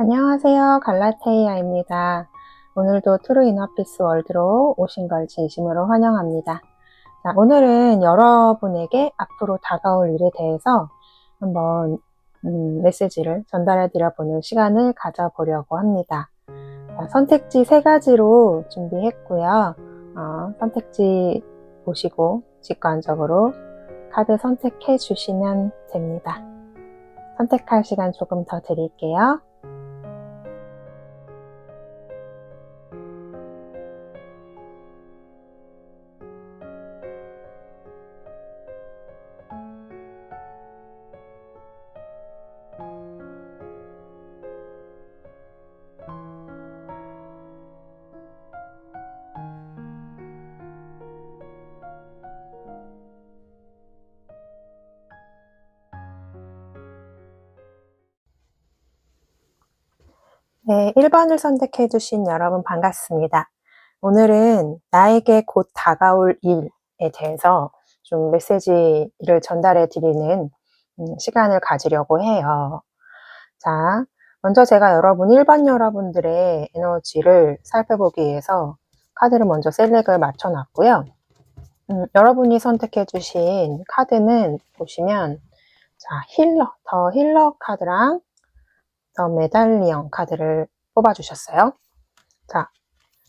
안녕하세요. 갈라테이아입니다. 오늘도 트루 이너피스 월드로 오신 걸 진심으로 환영합니다. 자, 오늘은 여러분에게 앞으로 다가올 일에 대해서 한번 메시지를 전달해 드려보는 시간을 가져보려고 합니다. 자, 선택지 3가지로 준비했고요. 선택지 보시고 직관적으로 카드 선택해 주시면 됩니다. 선택할 시간 조금 더 드릴게요. 네, 1번을 선택해 주신 여러분 반갑습니다. 오늘은 나에게 곧 다가올 일에 대해서 좀 메시지를 전달해 드리는 시간을 가지려고 해요. 자, 먼저 제가 1번 여러분들의 에너지를 살펴보기 위해서 카드를 먼저 셀렉을 맞춰 놨고요. 여러분이 선택해 주신 카드는 보시면 자, 더 힐러 카드랑 더 메달리언 카드를 뽑아주셨어요. 자,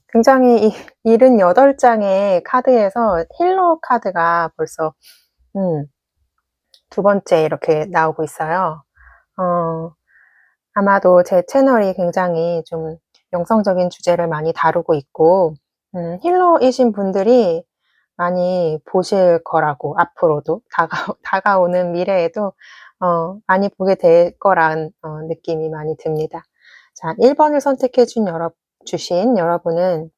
굉장히 78장의 카드에서 힐러 카드가 벌써 2번째 이렇게 나오고 있어요. 아마도 제 채널이 굉장히 좀 영성적인 주제를 많이 다루고 있고 힐러이신 분들이 많이 보실 거라고 앞으로도 다가오는 미래에도 많이 보게 될 거란 느낌이 많이 듭니다. 자, 1번을 선택해 주신 여러분은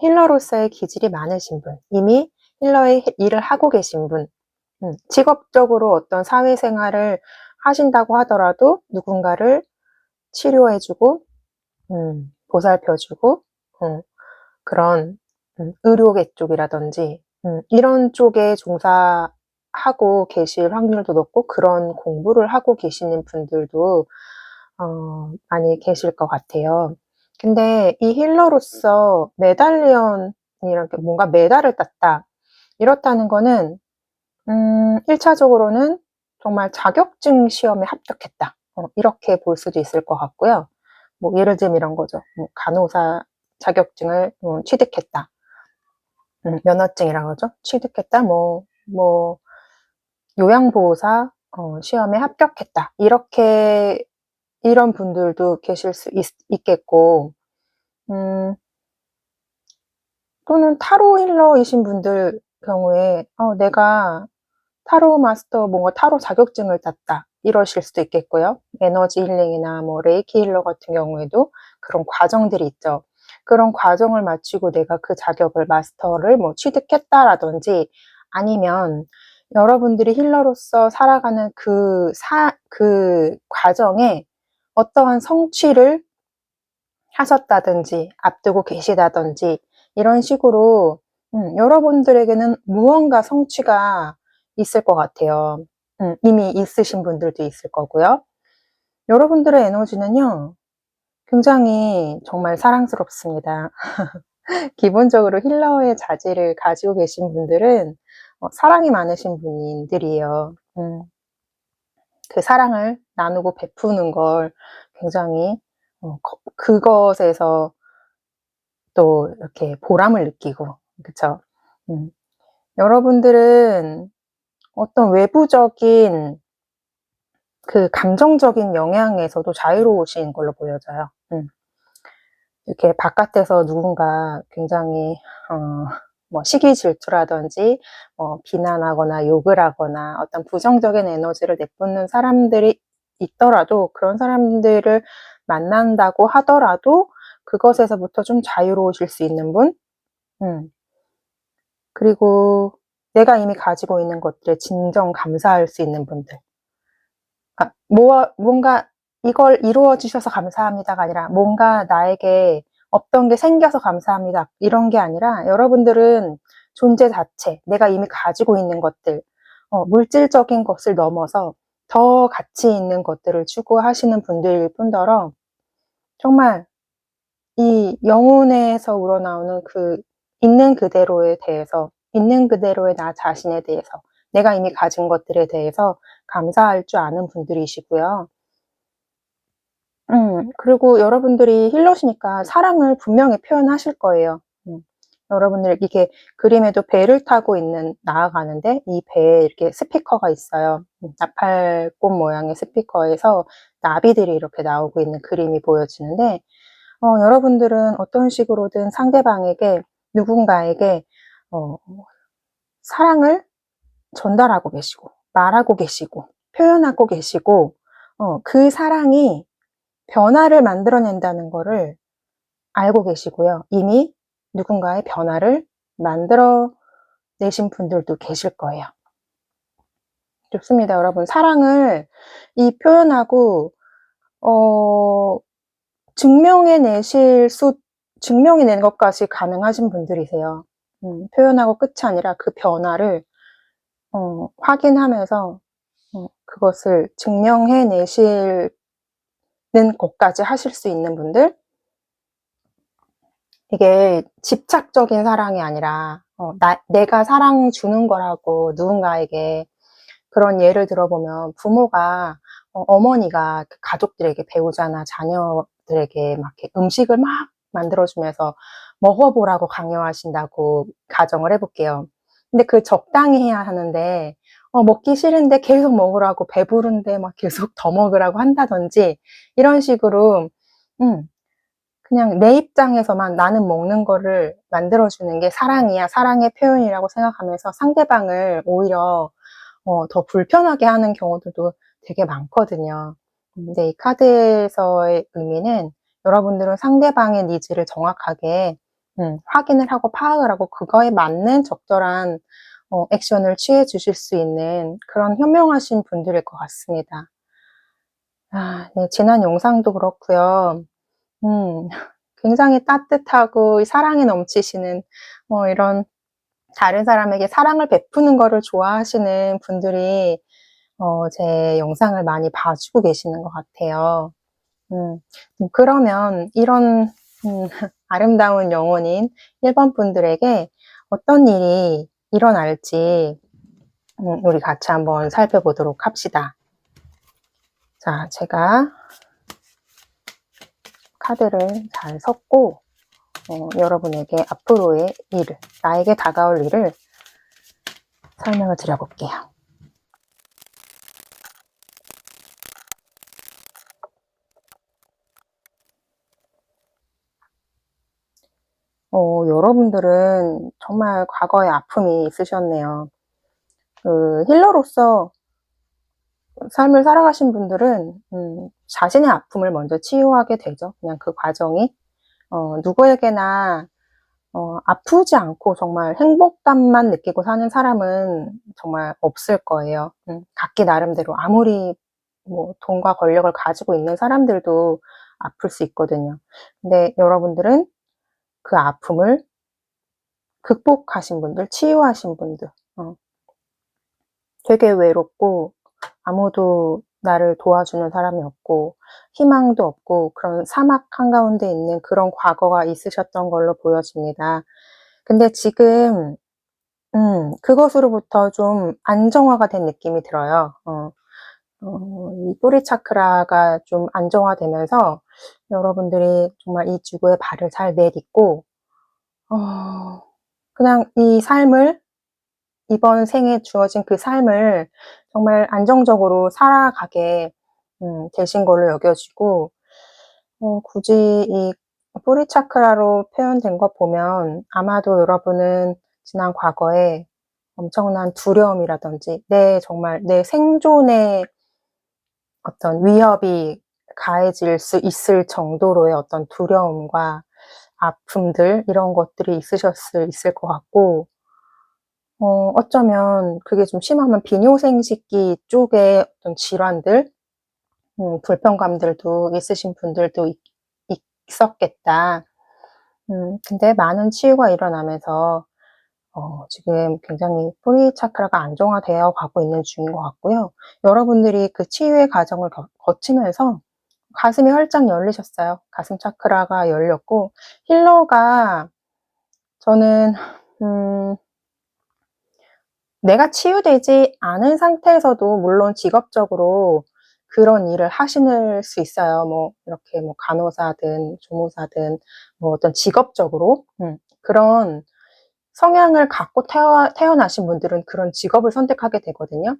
힐러로서의 기질이 많으신 분, 이미 힐러의 일을 하고 계신 분, 직업적으로 어떤 사회생활을 하신다고 하더라도 누군가를 치료해주고 보살펴주고 그런 의료계 쪽이라든지 이런 쪽에 종사하고 계실 확률도 높고 그런 공부를 하고 계시는 분들도 많이 계실 것 같아요. 근데 이 힐러로서 메달리언이라는 게 뭔가 메달을 땄다. 이렇다는 거는 1차적으로는 정말 자격증 시험에 합격했다. 이렇게 볼 수도 있을 것 같고요. 뭐 예를 들면 이런 거죠. 뭐 간호사 자격증을 취득했다. 면허증이라고 하죠. 취득했다. 뭐 요양보호사 시험에 합격했다. 이런 분들도 계실 수 있겠고, 또는 타로 힐러이신 분들 경우에 내가 타로 마스터 뭔가 타로 자격증을 땄다. 이러실 수도 있겠고요. 에너지 힐링이나 뭐 레이키 힐러 같은 경우에도 그런 과정들이 있죠. 그런 과정을 마치고 내가 그 자격을 마스터를 뭐 취득했다라든지 아니면 여러분들이 힐러로서 살아가는 그 과정에 어떠한 성취를 하셨다든지 앞두고 계시다든지 이런 식으로 여러분들에게는 무언가 성취가 있을 것 같아요. 이미 있으신 분들도 있을 거고요. 여러분들의 에너지는요, 굉장히 정말 사랑스럽습니다. 기본적으로 힐러의 자질을 가지고 계신 분들은 사랑이 많으신 분들이에요. 그 사랑을 나누고 베푸는 걸 굉장히 그것에서 또 이렇게 보람을 느끼고, 그쵸? 여러분들은 어떤 외부적인 그 감정적인 영향에서도 자유로우신 걸로 보여져요. 이렇게 바깥에서 누군가 굉장히 뭐 시기 질투라든지 비난하거나 욕을 하거나 어떤 부정적인 에너지를 내뿜는 사람들이 있더라도 그런 사람들을 만난다고 하더라도 그것에서부터 좀 자유로우실 수 있는 분, 그리고 내가 이미 가지고 있는 것들에 진정 감사할 수 있는 분들. 뭔가 이걸 이루어 주셔서 감사합니다가 아니라 뭔가 나에게 없던 게 생겨서 감사합니다. 이런 게 아니라 여러분들은 존재 자체, 내가 이미 가지고 있는 것들, 물질적인 것을 넘어서 더 가치 있는 것들을 추구하시는 분들일 뿐더러 정말 이 영혼에서 우러나오는 그 있는 그대로에 대해서, 있는 그대로의 나 자신에 대해서, 내가 이미 가진 것들에 대해서 감사할 줄 아는 분들이시고요. 그리고 여러분들이 힐러시니까 사랑을 분명히 표현하실 거예요. 여러분들 이게 그림에도 배를 타고 있는 나아가는데 이 배에 이렇게 스피커가 있어요. 나팔꽃 모양의 스피커에서 나비들이 이렇게 나오고 있는 그림이 보여지는데 여러분들은 어떤 식으로든 상대방에게 누군가에게 사랑을 전달하고 계시고 말하고 계시고 표현하고 계시고 그 사랑이 변화를 만들어낸다는 거를 알고 계시고요. 이미 누군가의 변화를 만들어 내신 분들도 계실 거예요. 좋습니다, 여러분. 사랑을 표현하고 증명해내는 것까지 가능하신 분들이세요. 표현하고 끝이 아니라 그 변화를 확인하면서 그것을 증명해내시는 것까지 하실 수 있는 분들. 이게 집착적인 사랑이 아니라 내가 사랑 주는 거라고 누군가에게, 그런 예를 들어보면 부모가 어머니가 가족들에게, 배우자나 자녀들에게 막 이렇게 음식을 막 만들어주면서 먹어보라고 강요하신다고 가정을 해볼게요. 근데 그 적당히 해야 하는데 먹기 싫은데 계속 먹으라고, 배부른데 막 계속 더 먹으라고 한다든지, 이런 식으로 그냥 내 입장에서만 나는 먹는 거를 만들어주는 게 사랑이야, 사랑의 표현이라고 생각하면서 상대방을 오히려 더 불편하게 하는 경우들도 되게 많거든요. 근데 이 카드에서의 의미는 여러분들은 상대방의 니즈를 정확하게 확인을 하고 파악을 하고 그거에 맞는 적절한 액션을 취해 주실 수 있는 그런 현명하신 분들일 것 같습니다. 네, 지난 영상도 그렇고요. 굉장히 따뜻하고 사랑이 넘치시는 이런 다른 사람에게 사랑을 베푸는 거를 좋아하시는 분들이 제 영상을 많이 봐주고 계시는 것 같아요. 그러면 이런 아름다운 영혼인 1번 분들에게 어떤 일이 일어날지 우리 같이 한번 살펴보도록 합시다. 자, 제가 카드를 잘 섞고 여러분에게 앞으로의 일을, 나에게 다가올 일을 설명을 드려볼게요. 여러분들은 정말 과거에 아픔이 있으셨네요. 그 힐러로서 삶을 살아가신 분들은 자신의 아픔을 먼저 치유하게 되죠. 그냥 그 과정이 누구에게나 아프지 않고 정말 행복감만 느끼고 사는 사람은 정말 없을 거예요. 각기 나름대로 아무리 뭐 돈과 권력을 가지고 있는 사람들도 아플 수 있거든요. 근데 여러분들은 그 아픔을 극복하신 분들, 치유하신 분들, 되게 외롭고 아무도 나를 도와주는 사람이 없고 희망도 없고 그런 사막 한가운데 있는 그런 과거가 있으셨던 걸로 보여집니다. 근데 지금 그것으로부터 좀 안정화가 된 느낌이 들어요. 이 뿌리 차크라가 좀 안정화되면서 여러분들이 정말 이 지구에 발을 잘 내딛고 그냥 이 삶을, 이번 생에 주어진 그 삶을 정말 안정적으로 살아가게 되신 걸로 여겨지고, 굳이 이 뿌리 차크라로 표현된 거 보면 아마도 여러분은 지난 과거에 엄청난 두려움이라든지 정말 내 생존에 어떤 위협이 가해질 수 있을 정도로의 어떤 두려움과 아픔들, 이런 것들이 있을 것 같고, 어쩌면 그게 좀 심하면 비뇨생식기 쪽의 어떤 질환들, 불편감들도 있으신 분들도 있었겠다. 근데 많은 치유가 일어나면서 지금 굉장히 뿌리 차크라가 안정화되어 가고 있는 중인 것 같고요. 여러분들이 그 치유의 과정을 거치면서 가슴이 활짝 열리셨어요. 가슴 차크라가 열렸고, 힐러가 저는 내가 치유되지 않은 상태에서도 물론 직업적으로 그런 일을 하실 수 있어요. 뭐 이렇게 뭐 간호사든 조무사든 뭐 어떤 직업적으로 그런 성향을 갖고 태어나신 분들은 그런 직업을 선택하게 되거든요.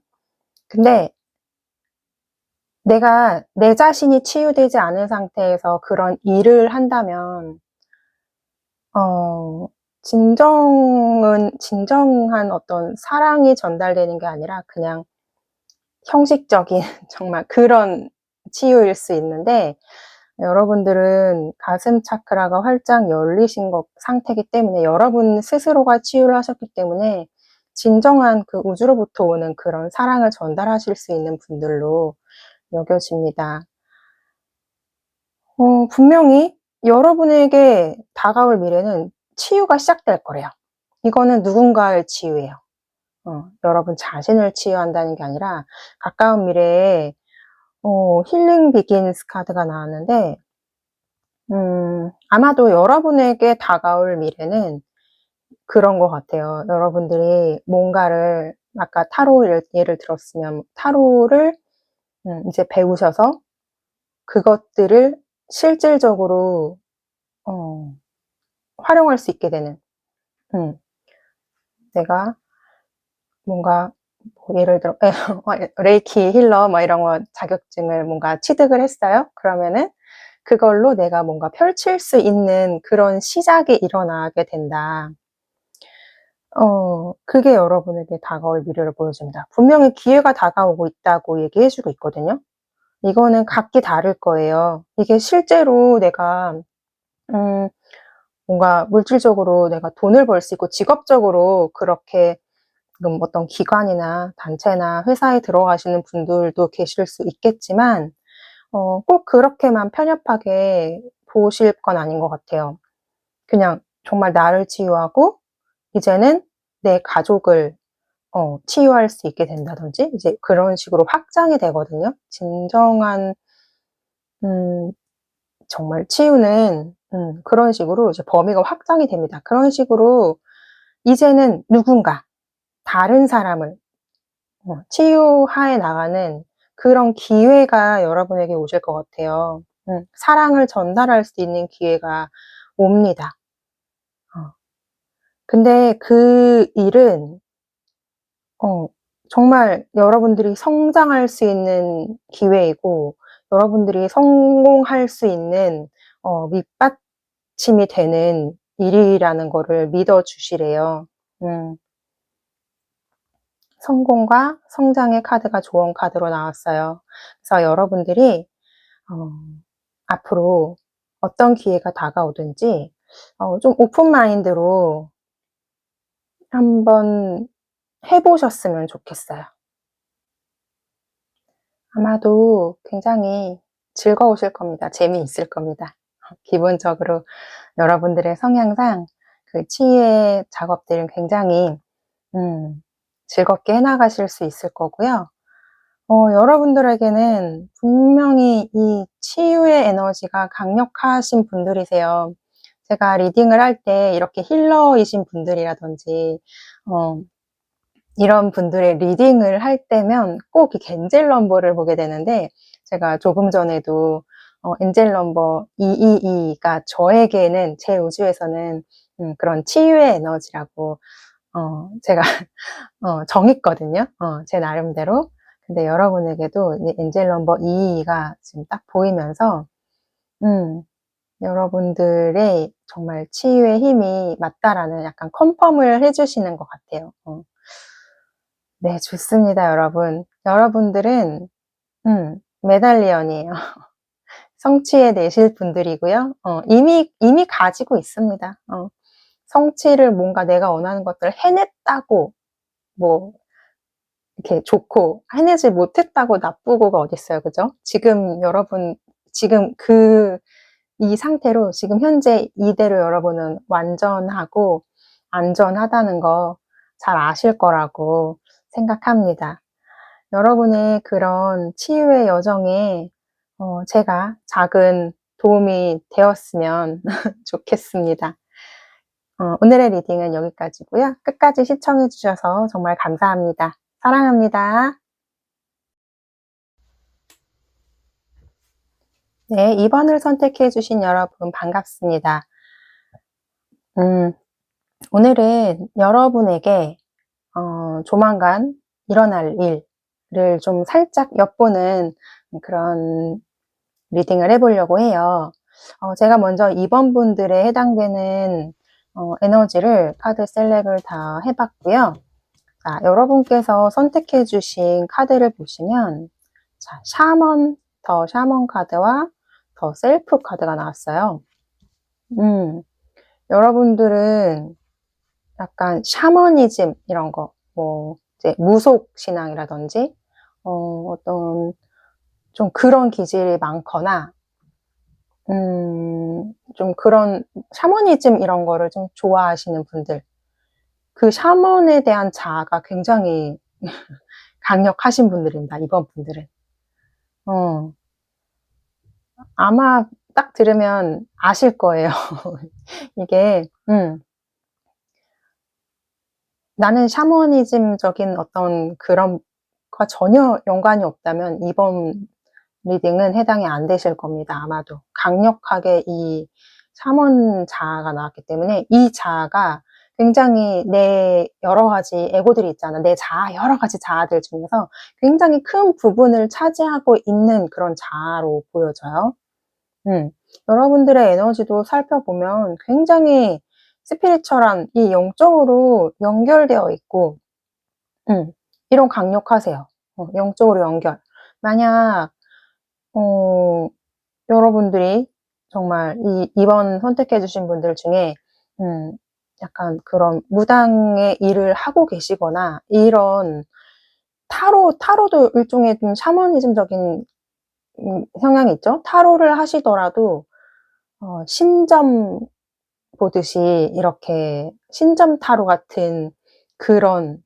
근데 내가 내 자신이 치유되지 않은 상태에서 그런 일을 한다면 진정한 어떤 사랑이 전달되는 게 아니라 그냥 형식적인 정말 그런 치유일 수 있는데, 여러분들은 가슴 차크라가 활짝 열리신 상태이기 때문에 여러분 스스로가 치유를 하셨기 때문에 진정한 그 우주로부터 오는 그런 사랑을 전달하실 수 있는 분들로 여겨집니다. 분명히 여러분에게 다가올 미래는 치유가 시작될 거래요. 이거는 누군가의 치유예요. 여러분 자신을 치유한다는 게 아니라 가까운 미래에 힐링 비긴스 카드가 나왔는데, 아마도 여러분에게 다가올 미래는 그런 것 같아요. 여러분들이 뭔가를, 아까 타로 예를 들었으면, 타로를 이제 배우셔서 그것들을 실질적으로, 활용할 수 있게 되는, 내가 뭔가, 뭐 예를 들어, 레이키 힐러, 뭐 이런 거 자격증을 뭔가 취득을 했어요? 그러면은, 그걸로 내가 뭔가 펼칠 수 있는 그런 시작이 일어나게 된다. 그게 여러분에게 다가올 미래를 보여줍니다. 분명히 기회가 다가오고 있다고 얘기해주고 있거든요. 이거는 각기 다를 거예요. 이게 실제로 내가, 뭔가 물질적으로 내가 돈을 벌 수 있고 직업적으로 그렇게 지금 어떤 기관이나 단체나 회사에 들어가시는 분들도 계실 수 있겠지만, 꼭 그렇게만 편협하게 보실 건 아닌 것 같아요. 그냥 정말 나를 치유하고 이제는 내 가족을 치유할 수 있게 된다든지 이제 그런 식으로 확장이 되거든요. 진정한 정말 치유는 그런 식으로 이제 범위가 확장이 됩니다. 그런 식으로 이제는 누군가 다른 사람을 치유하에 나가는 그런 기회가 여러분에게 오실 것 같아요. 사랑을 전달할 수 있는 기회가 옵니다. 근데 그 일은 정말 여러분들이 성장할 수 있는 기회이고 여러분들이 성공할 수 있는 밑받침이 되는 일이라는 거를 믿어 주시래요. 성공과 성장의 카드가 좋은 카드로 나왔어요. 그래서 여러분들이 앞으로 어떤 기회가 다가오든지 좀 오픈 마인드로 한번 해보셨으면 좋겠어요. 아마도 굉장히 즐거우실 겁니다. 재미있을 겁니다. 기본적으로 여러분들의 성향상 그 치유의 작업들은 굉장히 즐겁게 해나가실 수 있을 거고요. 여러분들에게는 분명히 이 치유의 에너지가 강력하신 분들이세요. 제가 리딩을 할 때 이렇게 힐러이신 분들이라든지 이런 분들의 리딩을 할 때면 꼭 이 엔젤 넘버를 보게 되는데, 제가 조금 전에도 엔젤 넘버 222가 저에게는 제 우주에서는 그런 치유의 에너지라고 제가 정했거든요. 제 나름대로. 근데 여러분에게도 엔젤 넘버 222가 지금 딱 보이면서 여러분들의 정말 치유의 힘이 맞다라는 약간 컨펌을 해주시는 것 같아요. 네, 좋습니다, 여러분. 여러분들은 메달리언이에요. 성취해 내실 분들이고요. 이미 가지고 있습니다. 성취를 뭔가 내가 원하는 것들을 해냈다고 뭐 이렇게 좋고, 해내지 못했다고 나쁘고가 어딨어요, 그죠? 지금 여러분, 지금 이 상태로 지금 현재 이대로 여러분은 완전하고 안전하다는 거 잘 아실 거라고 생각합니다. 여러분의 그런 치유의 여정에 제가 작은 도움이 되었으면 좋겠습니다. 오늘의 리딩은 여기까지고요. 끝까지 시청해 주셔서 정말 감사합니다. 사랑합니다. 네, 2번을 선택해 주신 여러분 반갑습니다. 오늘은 여러분에게 조만간 일어날 일을 좀 살짝 엿보는 그런 리딩을 해보려고 해요. 제가 먼저 2번 분들에 해당되는 에너지를 카드 셀렉을 다 해봤고요. 자, 여러분께서 선택해 주신 카드를 보시면 자, 더 샤먼 카드와 더 셀프 카드가 나왔어요. 여러분들은 약간 샤머니즘 이런 거, 뭐 이제 무속 신앙이라든지 어떤 좀 그런 기질이 많거나 좀 그런 샤머니즘 이런 거를 좀 좋아하시는 분들, 그 샤먼에 대한 자아가 굉장히 강력하신 분들입니다. 이번 분들은. 아마 딱 들으면 아실 거예요. 이게 나는 샤머니즘적인 어떤 그런 거 전혀 연관이 없다면 이번 리딩은 해당이 안 되실 겁니다. 아마도 강력하게 이 샤먼 자아가 나왔기 때문에 이 자아가 굉장히 내 여러 가지 에고들이 있잖아. 내 자아, 여러 가지 자아들 중에서 굉장히 큰 부분을 차지하고 있는 그런 자아로 보여져요. 여러분들의 에너지도 살펴보면 굉장히 스피리처한 이 영적으로 연결되어 있고, 이런 강력하세요. 영적으로 연결. 만약 여러분들이 정말 이번 선택해주신 분들 중에 약간 그런 무당의 일을 하고 계시거나 이런 타로도 일종의 좀 샤머니즘적인 성향이 있죠. 타로를 하시더라도 신점 보듯이 이렇게 신점 타로 같은 그런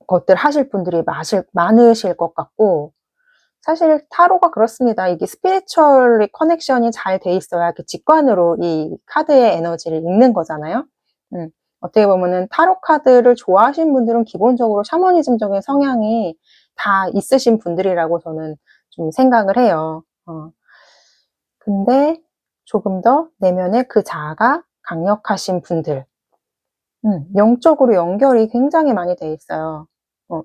것들 하실 분들이 많으실 것 같고, 사실 타로가 그렇습니다. 이게 스피리추얼리 커넥션이 잘 돼 있어야 그 직관으로 이 카드의 에너지를 읽는 거잖아요. 어떻게 보면은 타로 카드를 좋아하시는 분들은 기본적으로 샤머니즘적인 성향이 다 있으신 분들이라고 저는 좀 생각을 해요. 근데 조금 더 내면의 그 자아가 강력하신 분들, 영적으로 연결이 굉장히 많이 돼 있어요.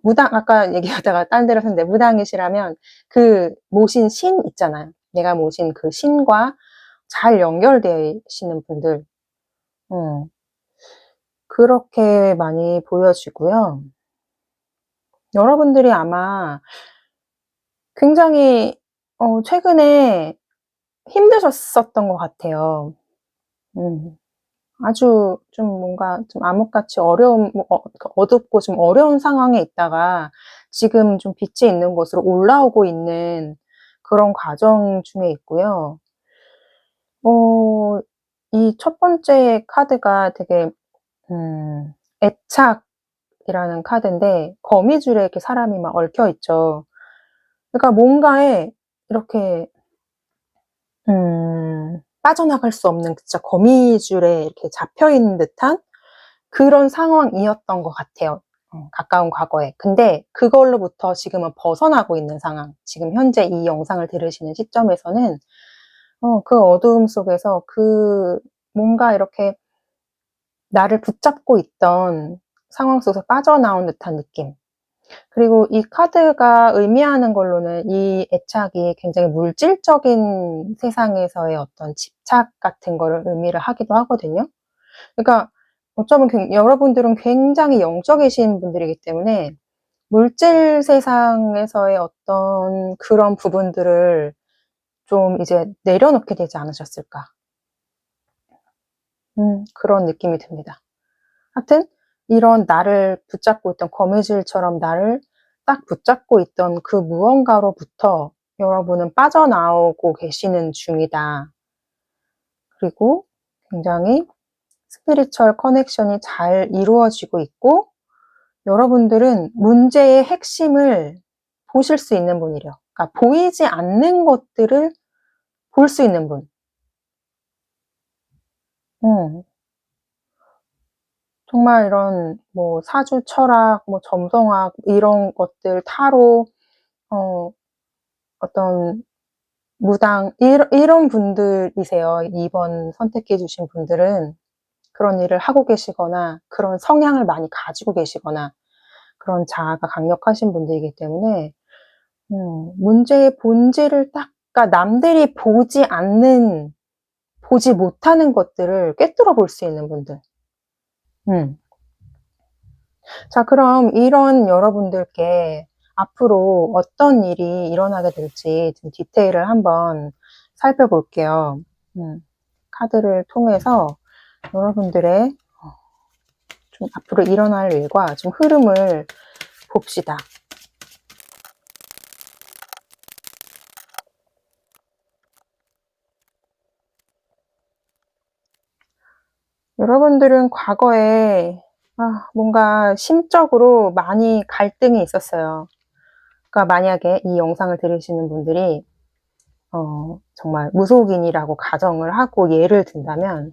무당, 아까 얘기하다가 딴 데로 섰는데, 무당이시라면 그 모신 신 있잖아요. 내가 모신 그 신과 잘 연결되시는 분들, 그렇게 많이 보여지고요. 여러분들이 아마 굉장히 최근에 힘드셨었던 것 같아요. 아주 좀 뭔가 좀 암흑같이 어둡고 좀 어려운 상황에 있다가 지금 좀 빛이 있는 곳으로 올라오고 있는 그런 과정 중에 있고요. 이 첫 번째 카드가 되게, 애착이라는 카드인데, 거미줄에 이렇게 사람이 막 얽혀 있죠. 그러니까 뭔가에 이렇게, 빠져나갈 수 없는 진짜 거미줄에 이렇게 잡혀 있는 듯한 그런 상황이었던 것 같아요. 가까운 과거에. 근데 그걸로부터 지금은 벗어나고 있는 상황. 지금 현재 이 영상을 들으시는 시점에서는 그 어두움 속에서 뭔가 이렇게 나를 붙잡고 있던 상황 속에서 빠져나온 듯한 느낌. 그리고 이 카드가 의미하는 걸로는 이 애착이 굉장히 물질적인 세상에서의 어떤 집착 같은 거를 의미를 하기도 하거든요. 그러니까 어쩌면 여러분들은 굉장히 영적이신 분들이기 때문에 물질 세상에서의 어떤 그런 부분들을 좀 이제 내려놓게 되지 않으셨을까. 그런 느낌이 듭니다. 하여튼 이런 나를 붙잡고 있던 거미줄처럼 나를 딱 붙잡고 있던 그 무언가로부터 여러분은 빠져나오고 계시는 중이다. 그리고 굉장히 스피리추얼 커넥션이 잘 이루어지고 있고, 여러분들은 문제의 핵심을 보실 수 있는 분이래요. 그러니까 보이지 않는 것들을 볼 수 있는 분. 정말 이런 뭐 사주 철학, 뭐 점성학 이런 것들, 타로, 어떤 무당 이런 분들이세요. 2번 선택해 주신 분들은 그런 일을 하고 계시거나 그런 성향을 많이 가지고 계시거나 그런 자아가 강력하신 분들이기 때문에 문제의 본질을 딱, 그러니까 남들이 보지 못하는 것들을 꿰뚫어 볼 수 있는 분들. 자, 그럼 이런 여러분들께 앞으로 어떤 일이 일어나게 될지 좀 디테일을 한번 살펴볼게요. 카드를 통해서 여러분들의 좀 앞으로 일어날 일과 좀 흐름을 봅시다. 여러분들은 과거에 뭔가 심적으로 많이 갈등이 있었어요. 그러니까 만약에 이 영상을 들으시는 분들이 정말 무속인이라고 가정을 하고 예를 든다면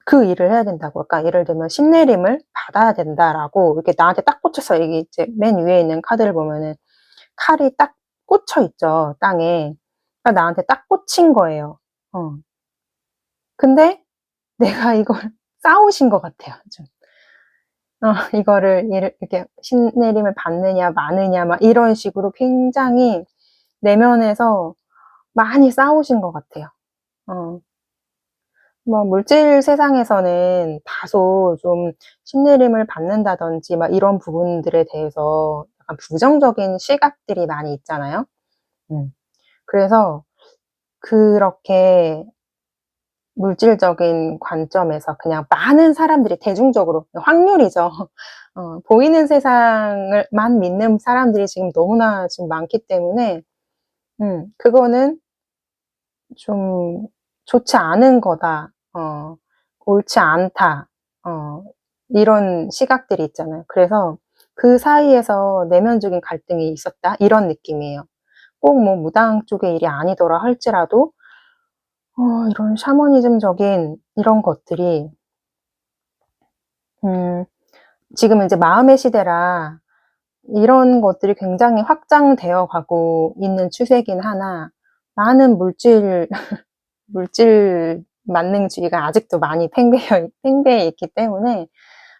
그 일을 해야 된다고. 그러니까 예를 들면 신내림을 받아야 된다라고 이렇게 나한테 딱 꽂혔어. 이게 이제 맨 위에 있는 카드를 보면은 칼이 딱 꽂혀 있죠, 땅에. 그러니까 나한테 딱 꽂힌 거예요. 근데 내가 이걸 싸우신 것 같아요, 좀. 이거를 이렇게 신내림을 받느냐 마느냐 막 이런 식으로 굉장히 내면에서 많이 싸우신 것 같아요. 뭐 물질 세상에서는 다소 좀 신내림을 받는다든지 막 이런 부분들에 대해서 약간 부정적인 시각들이 많이 있잖아요. 그래서 그렇게 물질적인 관점에서 그냥 많은 사람들이 대중적으로 확률이죠. 보이는 세상을만 믿는 사람들이 지금 너무나 지금 많기 때문에 그거는 좀 좋지 않은 거다. 옳지 않다. 이런 시각들이 있잖아요. 그래서 그 사이에서 내면적인 갈등이 있었다. 이런 느낌이에요. 꼭 뭐 무당 쪽의 일이 아니더라 할지라도 이런 샤머니즘적인 이런 것들이 지금 이제 마음의 시대라 이런 것들이 굉장히 확장되어 가고 있는 추세긴 하나 많은 물질 만능주의가 아직도 많이 팽배해 있기 때문에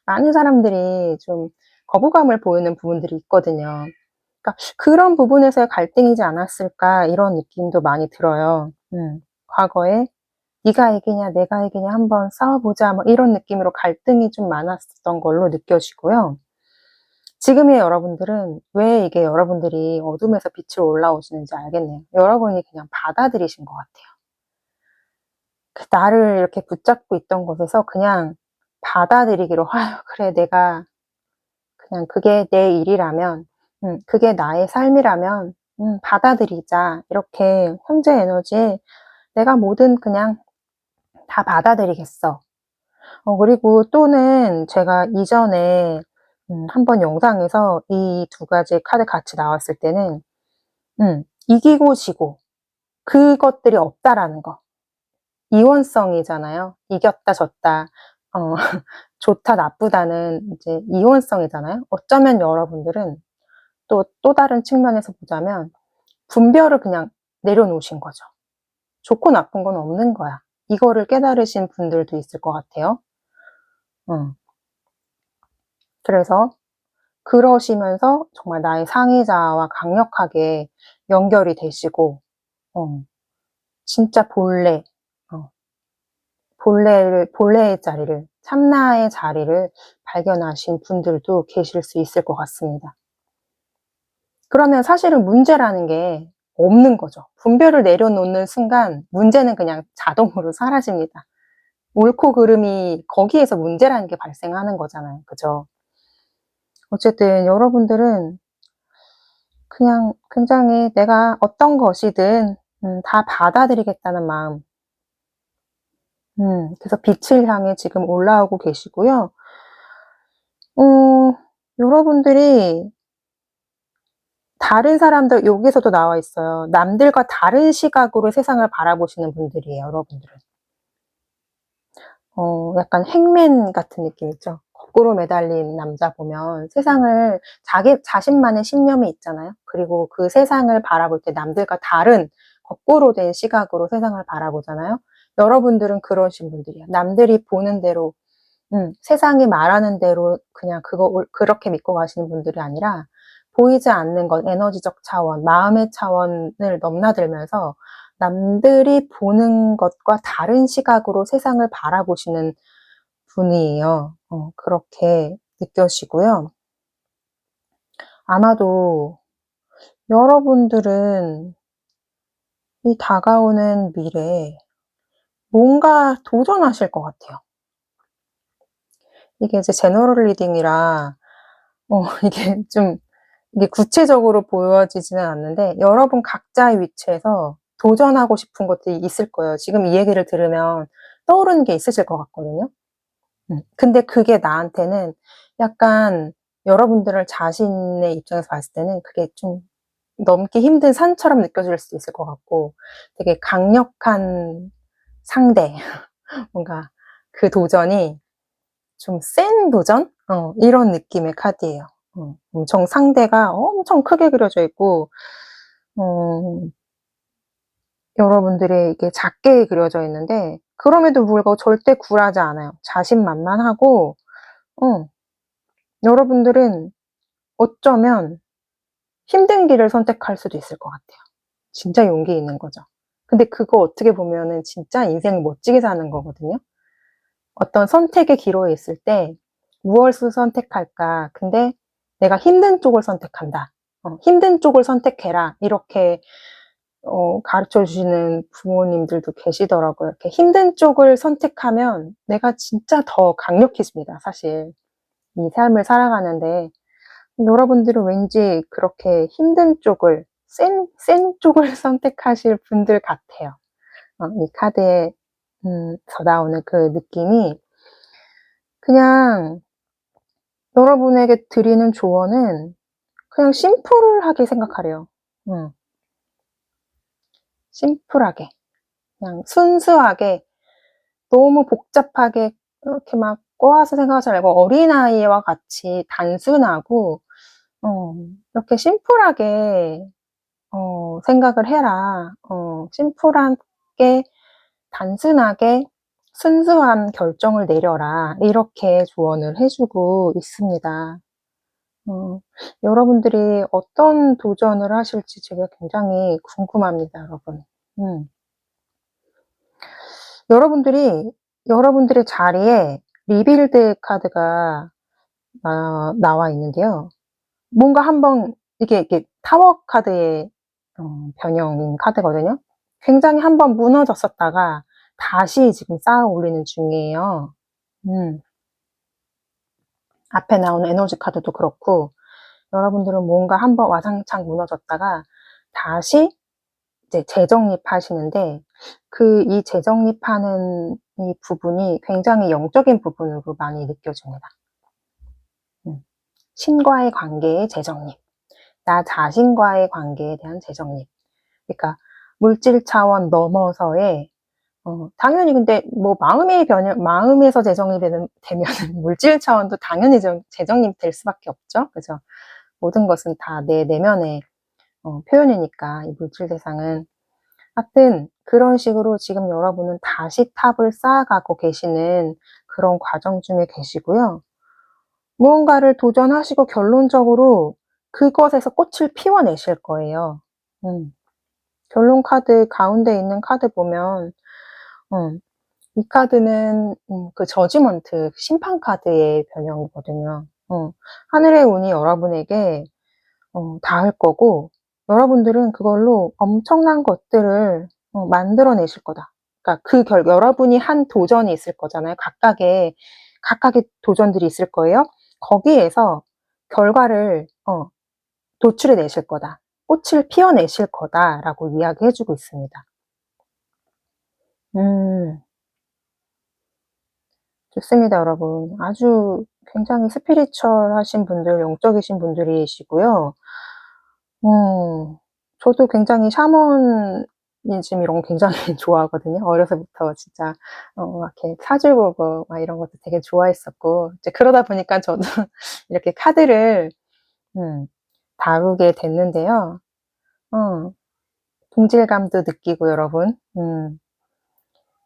많은 사람들이 좀 거부감을 보이는 부분들이 있거든요. 그러니까 그런 부분에서의 갈등이지 않았을까 이런 느낌도 많이 들어요. 과거에 네가 이기냐 내가 이기냐 한번 싸워보자 뭐 이런 느낌으로 갈등이 좀 많았던 걸로 느껴지고요. 지금의 여러분들은 왜 이게 여러분들이 어둠에서 빛으로 올라오시는지 알겠네요. 여러분이 그냥 받아들이신 것 같아요. 나를 이렇게 붙잡고 있던 곳에서 그냥 받아들이기로, 그래, 내가 그냥 그게 내 일이라면, 그게 나의 삶이라면, 받아들이자. 이렇게 현재 에너지에 내가 뭐든 그냥 다 받아들이겠어. 그리고 또는 제가 이전에 한번 영상에서 이 두 가지 카드 같이 나왔을 때는, 이기고 지고, 그것들이 없다라는 거. 이원성이잖아요. 이겼다 졌다. 어, 좋다 나쁘다는 이제 이원성이잖아요. 어쩌면 여러분들은 또 다른 측면에서 보자면 분별을 그냥 내려놓으신 거죠. 좋고 나쁜 건 없는 거야. 이거를 깨달으신 분들도 있을 것 같아요. 그래서 그러시면서 정말 나의 상의자와 강력하게 연결이 되시고, 진짜 본래의 자리를, 참나의 자리를 발견하신 분들도 계실 수 있을 것 같습니다. 그러면 사실은 문제라는 게 없는 거죠. 분별을 내려놓는 순간 문제는 그냥 자동으로 사라집니다. 옳고 그름이 거기에서 문제라는 게 발생하는 거잖아요. 그죠? 어쨌든 여러분들은 그냥 굉장히 내가 어떤 것이든 다 받아들이겠다는 마음, 그래서 빛을 향해 지금 올라오고 계시고요. 여러분들이 다른 사람들, 여기서도 나와 있어요. 남들과 다른 시각으로 세상을 바라보시는 분들이에요, 여러분들은. 약간 행맨 같은 느낌이죠. 거꾸로 매달린 남자 보면 세상을 자신만의 신념이 있잖아요. 그리고 그 세상을 바라볼 때 남들과 다른 거꾸로 된 시각으로 세상을 바라보잖아요. 여러분들은 그러신 분들이에요. 남들이 보는 대로, 세상이 말하는 대로 그냥 그렇게 믿고 가시는 분들이 아니라 보이지 않는 것, 에너지적 차원, 마음의 차원을 넘나들면서 남들이 보는 것과 다른 시각으로 세상을 바라보시는 분이에요. 그렇게 느껴지고요. 아마도 여러분들은 이 다가오는 미래에 뭔가 도전하실 것 같아요. 이게 이제 제너럴 리딩이라 이게 구체적으로 보여지지는 않는데 여러분 각자의 위치에서 도전하고 싶은 것들이 있을 거예요. 지금 이 얘기를 들으면 떠오르는 게 있으실 것 같거든요. 근데 그게 나한테는 약간 여러분들을 자신의 입장에서 봤을 때는 그게 좀 넘기 힘든 산처럼 느껴질 수도 있을 것 같고 되게 강력한 상대, 뭔가 그 도전이 좀 센 도전? 이런 느낌의 카드예요. 엄청 상대가 엄청 크게 그려져 있고, 어, 여러분들에게 작게 그려져 있는데, 그럼에도 불구하고 절대 굴하지 않아요. 자신만만하고, 여러분들은 어쩌면 힘든 길을 선택할 수도 있을 것 같아요. 진짜 용기 있는 거죠. 근데 그거 어떻게 보면은 진짜 인생을 멋지게 사는 거거든요. 어떤 선택의 기로에 있을 때 무엇을 선택할까? 근데 내가 힘든 쪽을 선택한다. 힘든 쪽을 선택해라. 이렇게 가르쳐 주시는 부모님들도 계시더라고요. 이렇게 힘든 쪽을 선택하면 내가 진짜 더 강력해집니다. 사실 이 삶을 살아가는데 여러분들은 왠지 그렇게 힘든 쪽을 센 쪽을 선택하실 분들 같아요. 이 카드에 서 나오는 그 느낌이 그냥 여러분에게 드리는 조언은 그냥 심플하게 생각하래요. 심플하게. 그냥 순수하게, 너무 복잡하게 이렇게 막 꼬아서 생각하지 말고 어린아이와 같이 단순하고, 이렇게 심플하게, 생각을 해라. 심플하게, 단순하게, 순수한 결정을 내려라. 이렇게 조언을 해주고 있습니다. 여러분들이 어떤 도전을 하실지 제가 굉장히 궁금합니다, 여러분. 여러분들의 자리에 리빌드 카드가 나와 있는데요. 뭔가 한번, 이게 타워 카드의 변형인 카드거든요. 굉장히 한번 무너졌었다가 다시 지금 쌓아 올리는 중이에요. 앞에 나오는 에너지 카드도 그렇고, 여러분들은 뭔가 한번 와장창 무너졌다가 다시 이제 재정립하시는데 이 재정립하는 이 부분이 굉장히 영적인 부분으로 많이 느껴집니다. 신과의 관계의 재정립, 나 자신과의 관계에 대한 재정립. 그러니까 물질 차원 넘어서의 당연히 근데 뭐 마음에서 재정립이 되면 물질 차원도 당연히 재정립 될 수밖에 없죠. 그죠? 모든 것은 다 내 내면의 표현이니까 이 물질 세상은. 하여튼 그런 식으로 지금 여러분은 다시 탑을 쌓아가고 계시는 그런 과정 중에 계시고요. 무언가를 도전하시고 결론적으로 그것에서 꽃을 피워내실 거예요. 결론 카드 가운데 있는 카드 보면 이 카드는 그 저지먼트 심판 카드의 변형이거든요. 하늘의 운이 여러분에게 닿을 거고 여러분들은 그걸로 엄청난 것들을 만들어내실 거다. 그러니까 여러분이 한 도전이 있을 거잖아요. 각각의 도전들이 있을 거예요. 거기에서 결과를 도출해 내실 거다. 꽃을 피워내실 거다라고 이야기해 주고 있습니다. 좋습니다, 여러분. 아주 굉장히 스피리추얼하신 분들, 영적이신 분들이시고요. 저도 굉장히 샤머니즘 이런 거 굉장히 좋아하거든요. 어려서부터 진짜 막 이렇게 사주 보고 막 이런 것도 되게 좋아했었고, 이제 그러다 보니까 저도 이렇게 카드를 다루게 됐는데요. 동질감도 느끼고 여러분,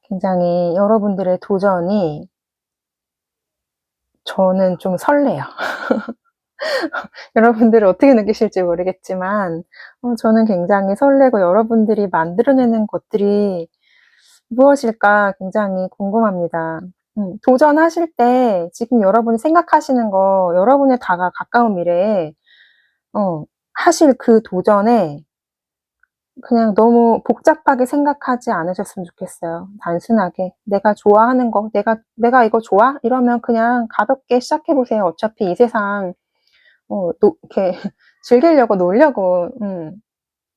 굉장히 여러분들의 도전이 저는 좀 설레요. 여러분들은 어떻게 느끼실지 모르겠지만 저는 굉장히 설레고, 여러분들이 만들어내는 것들이 무엇일까 굉장히 궁금합니다. 도전하실 때 지금 여러분이 생각하시는 거, 여러분의 가까운 미래에 하실 그 도전에 그냥 너무 복잡하게 생각하지 않으셨으면 좋겠어요. 단순하게 내가 좋아하는 거, 내가 이거 좋아? 이러면 그냥 가볍게 시작해 보세요. 어차피 이 세상 이렇게 즐기려고 놀려고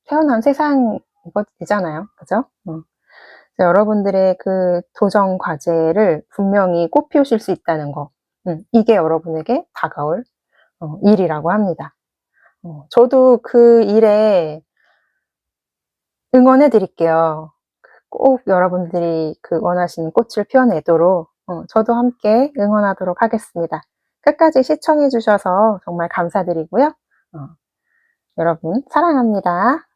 태어난 세상 이잖아요. 그죠? 여러분들의 그 도전 과제를 분명히 꽃 피우실 수 있다는 거, 이게 여러분에게 다가올 일이라고 합니다. 저도 그 일에 응원해 드릴게요. 꼭 여러분들이 그 원하시는 꽃을 피워내도록 저도 함께 응원하도록 하겠습니다. 끝까지 시청해 주셔서 정말 감사드리고요. 여러분 사랑합니다.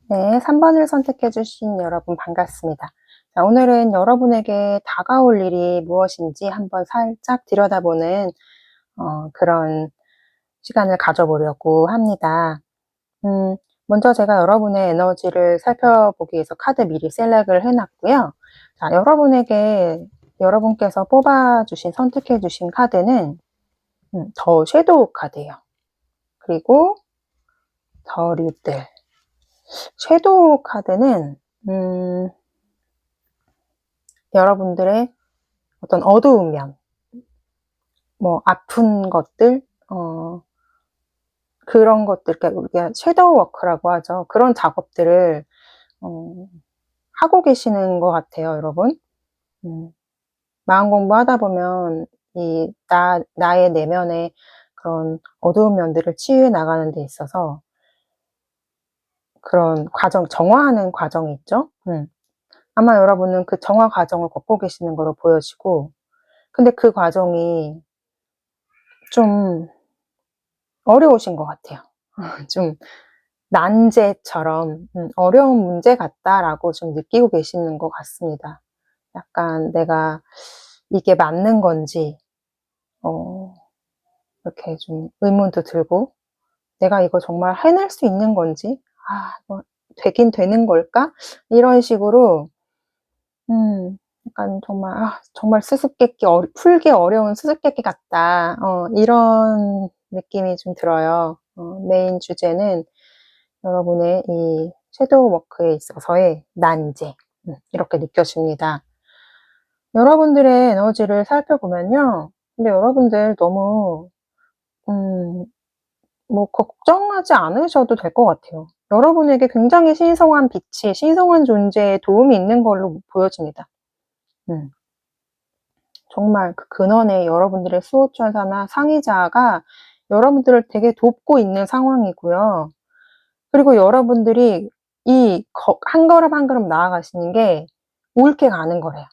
네, 3번을 선택해 주신 여러분 반갑습니다. 자, 오늘은 여러분에게 다가올 일이 무엇인지 한번 살짝 들여다보는 그런 시간을 가져보려고 합니다. 먼저 제가 여러분의 에너지를 살펴보기 위해서 카드 미리 셀렉을 해놨고요. 자, 여러분께서 뽑아주신, 선택해주신 카드는 더 섀도우 카드예요. 그리고 더 리들. 섀도우 카드는 여러분들의 어떤 어두운 면, 뭐 아픈 것들, 그런 것들, 그러니까 우리가 섀도우 워크라고 하죠. 그런 작업들을 하고 계시는 것 같아요, 여러분. 마음 공부하다 보면 나의 내면의 그런 어두운 면들을 치유해 나가는 데 있어서 그런 정화하는 과정이 있죠. 아마 여러분은 그 정화 과정을 겪고 계시는 거로 보여지고, 근데 그 과정이 좀 어려우신 것 같아요. 좀 난제처럼 어려운 문제 같다라고 좀 느끼고 계시는 것 같습니다. 약간 내가 이게 맞는 건지 이렇게 좀 의문도 들고, 내가 이거 정말 해낼 수 있는 건지, 뭐 되긴 되는 걸까? 이런 식으로 약간 정말 풀기 어려운 수수께끼 같다. 이런 느낌이 좀 들어요. 메인 주제는 여러분의 이 섀도우 워크에 있어서의 난제, 이렇게 느껴집니다. 여러분들의 에너지를 살펴보면요. 근데 여러분들 너무 뭐 걱정하지 않으셔도 될 것 같아요. 여러분에게 굉장히 신성한 빛이, 신성한 존재에 도움이 있는 걸로 보여집니다. 정말 그 근원에 여러분들의 수호천사나 상의자가 여러분들을 되게 돕고 있는 상황이고요. 그리고 여러분들이 한 걸음 한 걸음 나아가시는 게 옳게 가는 거래요.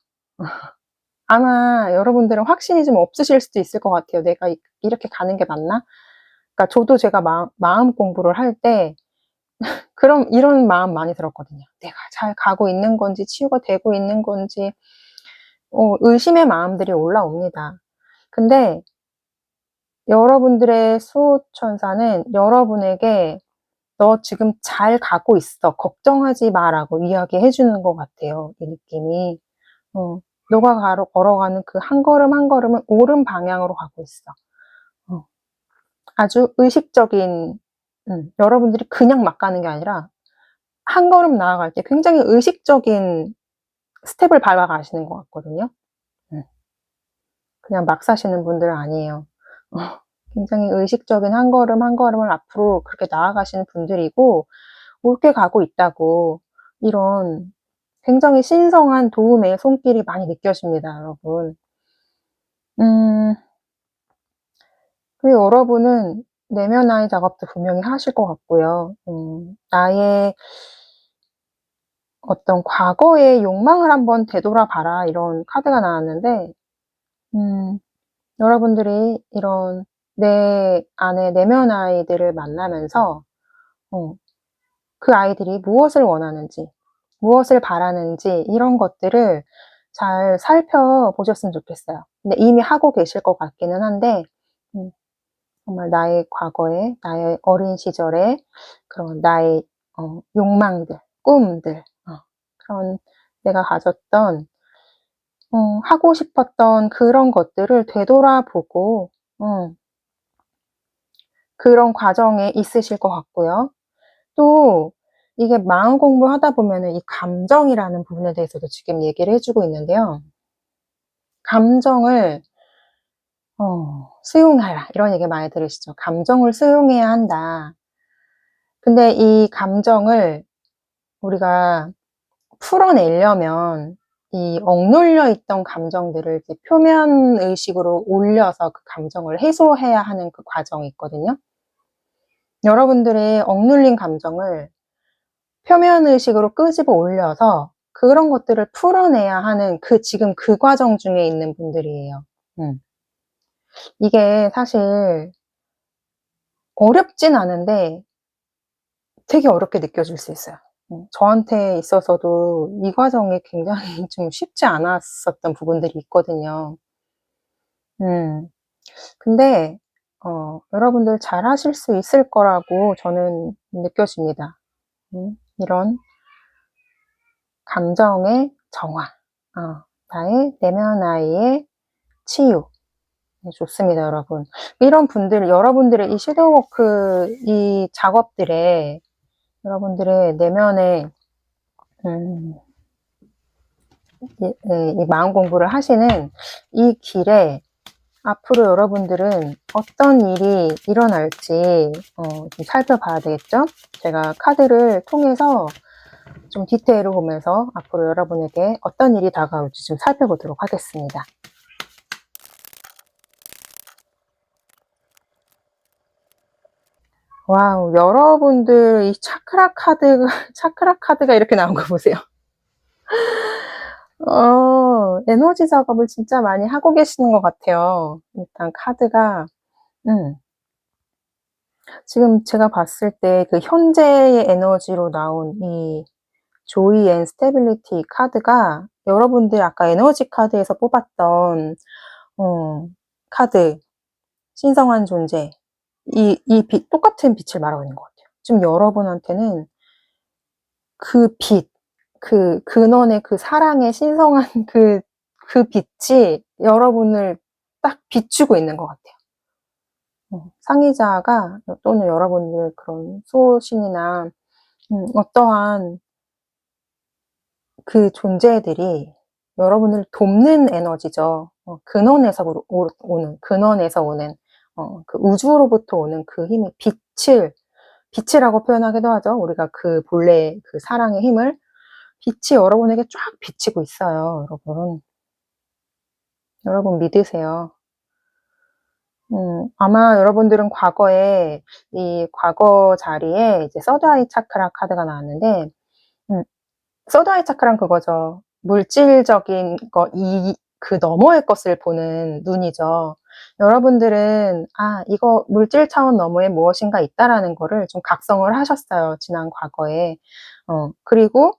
아마 여러분들은 확신이 좀 없으실 수도 있을 것 같아요. 내가 이렇게 가는 게 맞나? 그러니까 저도 제가 마음 공부를 할 때 이런 마음 많이 들었거든요. 내가 잘 가고 있는 건지, 치유가 되고 있는 건지, 의심의 마음들이 올라옵니다. 근데 여러분들의 수호천사는 여러분에게 너 지금 잘 가고 있어. 걱정하지 마라고 이야기해 주는 것 같아요. 이 느낌이. 너가 걸어가는 그 한 걸음 한 걸음은 옳은 방향으로 가고 있어. 아주 의식적인, 여러분들이 그냥 막 가는 게 아니라 한 걸음 나아갈 때 굉장히 의식적인 스텝을 밟아가시는 것 같거든요. 그냥 막 사시는 분들은 아니에요. 굉장히 의식적인 한 걸음 한 걸음을 앞으로 그렇게 나아가시는 분들이고, 옳게 가고 있다고, 이런 굉장히 신성한 도움의 손길이 많이 느껴집니다, 여러분. 그리고 여러분은 내면화의 작업도 분명히 하실 것 같고요. 나의 어떤 과거의 욕망을 한번 되돌아봐라 이런 카드가 나왔는데 여러분들이 이런 내 안에 내면 아이들을 만나면서 그 아이들이 무엇을 원하는지, 무엇을 바라는지 이런 것들을 잘 살펴보셨으면 좋겠어요. 근데 이미 하고 계실 것 같기는 한데 정말 나의 과거에, 나의 어린 시절에 그런 나의 욕망들, 꿈들, 그런 내가 가졌던 하고 싶었던 그런 것들을 되돌아보고 그런 과정에 있으실 것 같고요. 또 이게 마음 공부하다 보면은 이 감정이라는 부분에 대해서도 지금 얘기를 해주고 있는데요. 감정을 수용하라 이런 얘기 많이 들으시죠. 감정을 수용해야 한다. 근데 이 감정을 우리가 풀어내려면 이 억눌려 있던 감정들을 이렇게 표면 의식으로 올려서 그 감정을 해소해야 하는 그 과정이 있거든요. 여러분들의 억눌린 감정을 표면 의식으로 끄집어 올려서 그런 것들을 풀어내야 하는 지금 그 과정 중에 있는 분들이에요. 이게 사실 어렵진 않은데 되게 어렵게 느껴질 수 있어요. 저한테 있어서도 이 과정이 굉장히 좀 쉽지 않았었던 부분들이 있거든요. 근데 여러분들 잘하실 수 있을 거라고 저는 느껴집니다. 이런 감정의 정화, 나의 내면 아이의 치유. 네, 좋습니다, 여러분. 이런 분들, 여러분들의 이 섀도우워크, 이 작업들에 여러분들의 내면에 이 마음 공부를 하시는 이 길에 앞으로 여러분들은 어떤 일이 일어날지 좀 살펴봐야 되겠죠? 제가 카드를 통해서 좀 디테일을 보면서 앞으로 여러분에게 어떤 일이 다가올지 좀 살펴보도록 하겠습니다. 와우, 여러분들 이 차크라 카드가 이렇게 나온 거 보세요. 에너지 작업을 진짜 많이 하고 계시는 것 같아요. 일단 카드가 지금 제가 봤을 때 그 현재의 에너지로 나온 이 조이 앤 스테빌리티 카드가 여러분들 아까 에너지 카드에서 뽑았던 카드 신성한 존재 똑같은 빛을 말하고 있는 것 같아요. 지금 여러분한테는 그 빛, 그 근원의 그 사랑의 신성한 그 빛이 여러분을 딱 비추고 있는 것 같아요. 상의자가 또는 여러분들 그런 수호신이나 어떠한 그 존재들이 여러분을 돕는 에너지죠. 근원에서 오는 그 우주로부터 오는 그 힘이 빛이라고 표현하기도 하죠. 우리가 그 본래 그 사랑의 힘을 빛이 여러분에게 쫙 비치고 있어요. 여러분 믿으세요. 아마 여러분들은 과거에 이 과거 자리에 이제 서드아이 차크라 카드가 나왔는데 서드아이 차크란 그거죠. 물질적인 그 너머의 것을 보는 눈이죠. 여러분들은 이거 물질 차원 너머에 무엇인가 있다라는 거를 좀 각성을 하셨어요. 지난 과거에. 그리고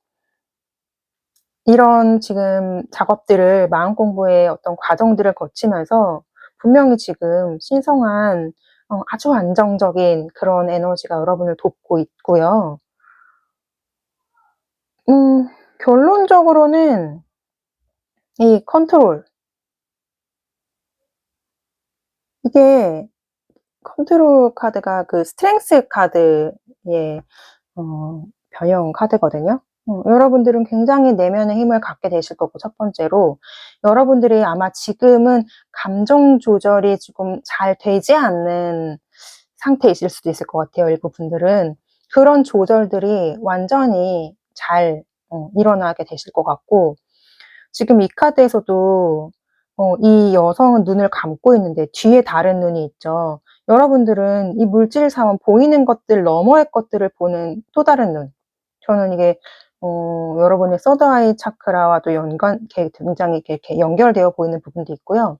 이런 지금 작업들을 마음 공부의 어떤 과정들을 거치면서 분명히 지금 신성한 아주 안정적인 그런 에너지가 여러분을 돕고 있고요. 결론적으로는 이 이게 컨트롤 카드가 그 스트렝스 카드의 변형 카드거든요. 여러분들은 굉장히 내면의 힘을 갖게 되실 거고, 첫 번째로 여러분들이 아마 지금은 감정 조절이 조금 잘 되지 않는 상태이실 수도 있을 것 같아요. 일부 분들은 그런 조절들이 완전히 잘 일어나게 되실 것 같고, 지금 이 카드에서도 이 여성은 눈을 감고 있는데 뒤에 다른 눈이 있죠. 여러분들은 이 물질사원 보이는 것들 너머의 것들을 보는 또 다른 눈. 저는 이게 여러분의 서드아이 차크라와도 굉장히 이렇게 연결되어 보이는 부분도 있고요.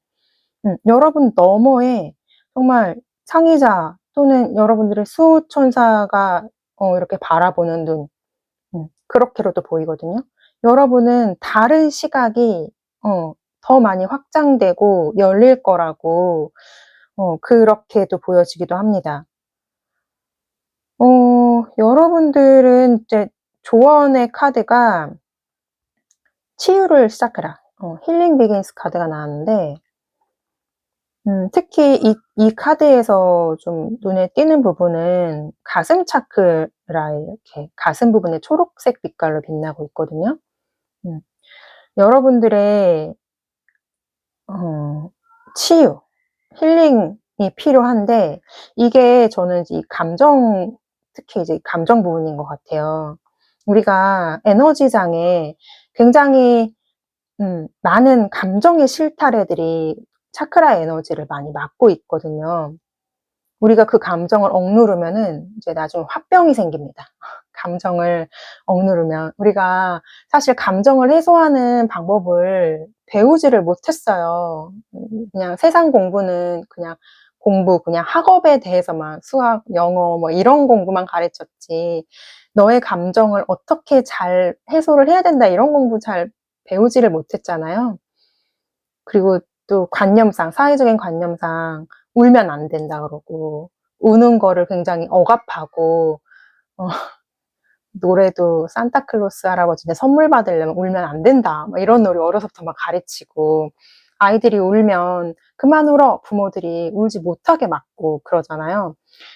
여러분 너머에 정말 창의자 또는 여러분들의 수호천사가 이렇게 바라보는 눈, 그렇게로도 보이거든요. 여러분은 다른 시각이 더 많이 확장되고 열릴 거라고 그렇게도 보여지기도 합니다. 여러분들은 이제 조언의 카드가 치유를 시작해라. 힐링 비긴스 카드가 나왔는데, 특히 이 카드에서 좀 눈에 띄는 부분은 가슴 차크라 이렇게 가슴 부분에 초록색 빛깔로 빛나고 있거든요. 여러분들의 치유, 힐링이 필요한데, 이게 저는 이 특히 이제 감정 부분인 것 같아요. 우리가 에너지장에 굉장히 많은 감정의 실타래들이 차크라 에너지를 많이 막고 있거든요. 우리가 그 감정을 억누르면은 이제 나중에 화병이 생깁니다. 감정을 억누르면. 우리가 사실 감정을 해소하는 방법을 배우지를 못했어요. 그냥 세상 공부는 그냥 학업에 대해서만 수학, 영어 뭐 이런 공부만 가르쳤지, 너의 감정을 어떻게 잘 해소를 해야 된다 이런 공부 잘 배우지를 못했잖아요. 그리고 또 사회적인 관념상 울면 안 된다 그러고, 우는 거를 굉장히 억압하고, 노래도 산타클로스 할아버지한테 선물 받으려면 울면 안 된다, 이런 놀이 어려서부터 막 가르치고, 아이들이 울면 그만 울어 부모들이 울지 못하게 막고 그러잖아요.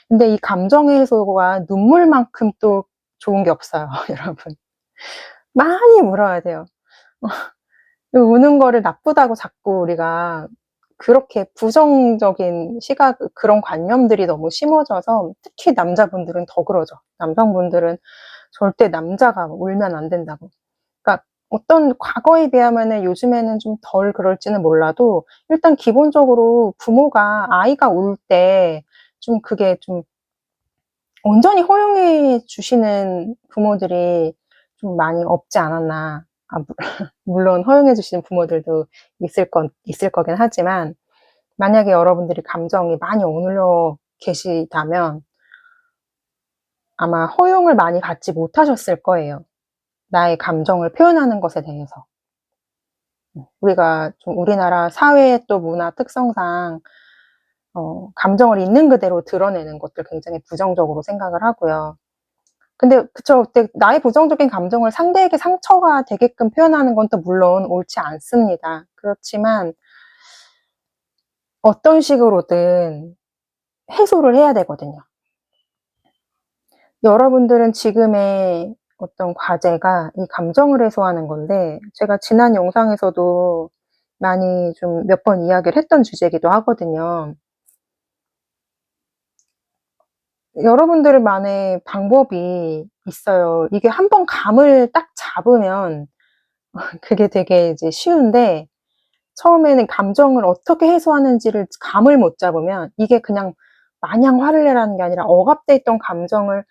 근데 이 감정 해소가 눈물만큼 또 좋은 게 없어요. 여러분, 많이 울어야 돼요. 우는 거를 나쁘다고 자꾸 우리가 그렇게 부정적인 그런 관념들이 너무 심어져서, 특히 남자분들은 더 그러죠. 남성분들은 절대 남자가 울면 안 된다고. 그러니까 어떤 과거에 비하면은 요즘에는 좀 덜 그럴지는 몰라도, 일단 기본적으로 부모가 아이가 울 때 좀 그게 좀 온전히 허용해 주시는 부모들이 좀 많이 없지 않았나. 물론 허용해 주시는 부모들도 있을 거긴 하지만, 만약에 여러분들이 감정이 많이 억눌려 계시다면 아마 허용을 많이 받지 못하셨을 거예요. 나의 감정을 표현하는 것에 대해서. 우리가 좀 우리나라 사회의 또 문화 특성상 감정을 있는 그대로 드러내는 것들 굉장히 부정적으로 생각을 하고요. 근데 그쵸, 나의 부정적인 감정을 상대에게 상처가 되게끔 표현하는 건 또 물론 옳지 않습니다. 그렇지만 어떤 식으로든 해소를 해야 되거든요. 여러분들은 지금의 어떤 과제가 이 감정을 해소하는 건데, 제가 지난 영상에서도 많이 좀 몇 번 이야기를 했던 주제이기도 하거든요. 여러분들만의 방법이 있어요. 이게 한번 감을 딱 잡으면 그게 되게 이제 쉬운데, 처음에는 감정을 어떻게 해소하는지를 감을 못 잡으면 이게 그냥 마냥 화를 내라는 게 아니라 억압돼 있던 감정을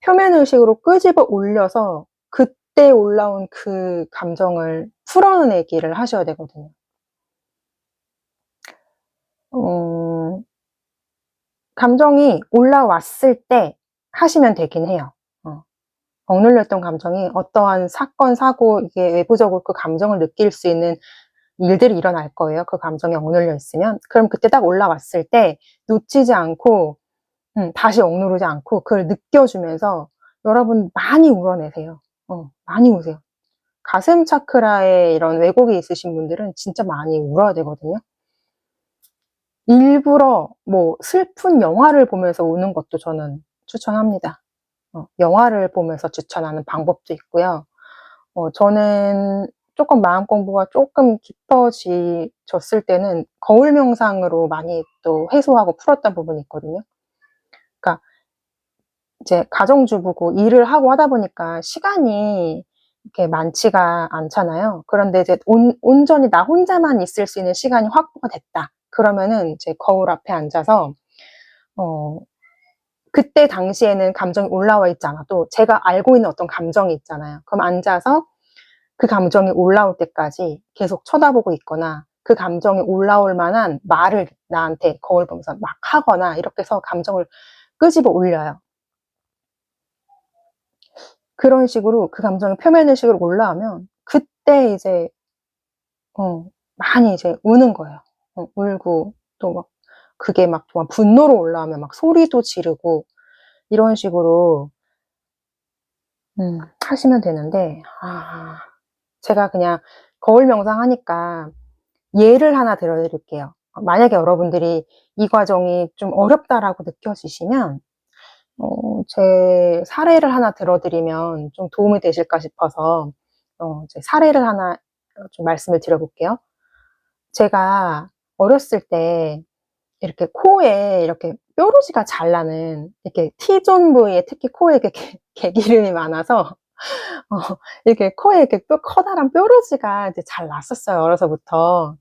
표면의식으로 끄집어 올려서 그때 올라온 그 감정을 풀어내기를 하셔야 되거든요. 감정이 올라왔을 때 하시면 되긴 해요. 억눌렸던 감정이 어떠한 사건, 사고, 이게 외부적으로 그 감정을 느낄 수 있는 일들이 일어날 거예요. 그 감정이 억눌려 있으면. 그럼 그때 딱 올라왔을 때 놓치지 않고, 다시 억누르지 않고 그걸 느껴주면서 여러분 많이 울어내세요. 많이 우세요. 가슴 차크라에 이런 왜곡이 있으신 분들은 진짜 많이 울어야 되거든요. 일부러 뭐 슬픈 영화를 보면서 우는 것도 저는 추천합니다. 영화를 보면서 추천하는 방법도 있고요. 저는 조금 마음 공부가 조금 깊어졌을 때는 거울 명상으로 많이 또 해소하고 풀었던 부분이 있거든요. 그러니까 이제 가정주부고 일을 하고 하다 보니까 시간이 이렇게 많지가 않잖아요. 그런데 이제 온전히 나 혼자만 있을 수 있는 시간이 확보가 됐다. 그러면은 이제 거울 앞에 앉아서 그때 당시에는 감정이 올라와 있지 않아도 제가 알고 있는 어떤 감정이 있잖아요. 그럼 앉아서 그 감정이 올라올 때까지 계속 쳐다보고 있거나 그 감정이 올라올 만한 말을 나한테 거울 보면서 막 하거나 이렇게 해서 감정을 끄집어 올려요. 그런 식으로 그 감정이 표면의식으로 올라오면 그때 이제 많이 이제 우는 거예요. 울고 또 막 그게 막 분노로 올라오면 막 소리도 지르고 이런 식으로 하시면 되는데 제가 그냥 거울 명상하니까 예를 하나 들어드릴게요. 만약에 여러분들이 이 과정이 좀 어렵다라고 느껴지시면 제 사례를 하나 들어드리면 좀 도움이 되실까 싶어서 제 사례를 하나 좀 말씀을 드려볼게요. 제가 어렸을 때 이렇게 코에 이렇게 뾰루지가 잘 나는 이렇게 T존 부위에 특히 코에 이렇게 개기름이 많아서 이렇게 코에 이렇게 커다란 뾰루지가 이제 잘 났었어요, 어려서부터.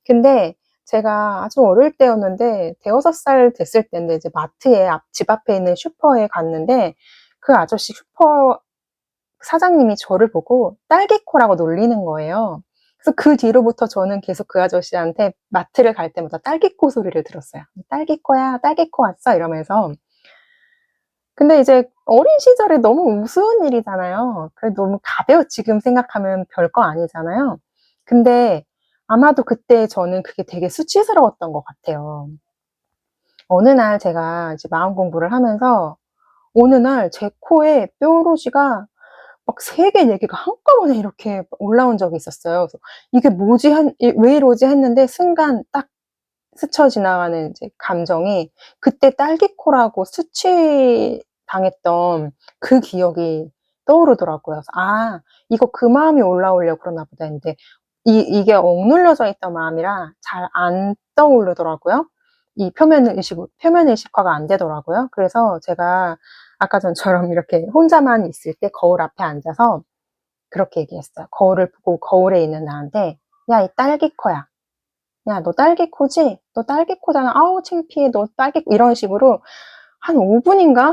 근데 제가 아주 어릴 때였는데, 대여섯 살 됐을 때인데, 이제 마트에 집 앞에 있는 슈퍼에 갔는데, 그 아저씨 슈퍼 사장님이 저를 보고 딸기코라고 놀리는 거예요. 그래서 그 뒤로부터 저는 계속 그 아저씨한테 마트를 갈 때마다 딸기코 소리를 들었어요. 딸기코야, 딸기코 왔어? 이러면서. 근데 이제 어린 시절에 너무 우스운 일이잖아요. 그래 너무 지금 생각하면 별거 아니잖아요. 근데 아마도 그때 저는 그게 되게 수치스러웠던 것 같아요. 어느 날 제가 이제 마음 공부를 하면서 어느 날 제 코에 뾰루지가 막 3개, 4개가 한꺼번에 이렇게 올라온 적이 있었어요. 그래서 이게 뭐지? 왜 이러지? 했는데 순간 딱 스쳐 지나가는 이제 감정이 그때 딸기코라고 수치당했던 그 기억이 떠오르더라고요. 그래서 이거 그 마음이 올라오려고 그러나 보다 했는데 이게 억눌려져 있던 마음이라 잘 안 떠오르더라고요. 이 표면의식화가 안 되더라고요. 그래서 제가 아까 전처럼 이렇게 혼자만 있을 때 거울 앞에 앉아서 그렇게 얘기했어요. 거울을 보고 거울에 있는 나한테 야, 이 딸기코야. 야, 너 딸기코지? 너 딸기코잖아. 아우, 창피해. 너 딸기코. 이런 식으로 한 5분인가?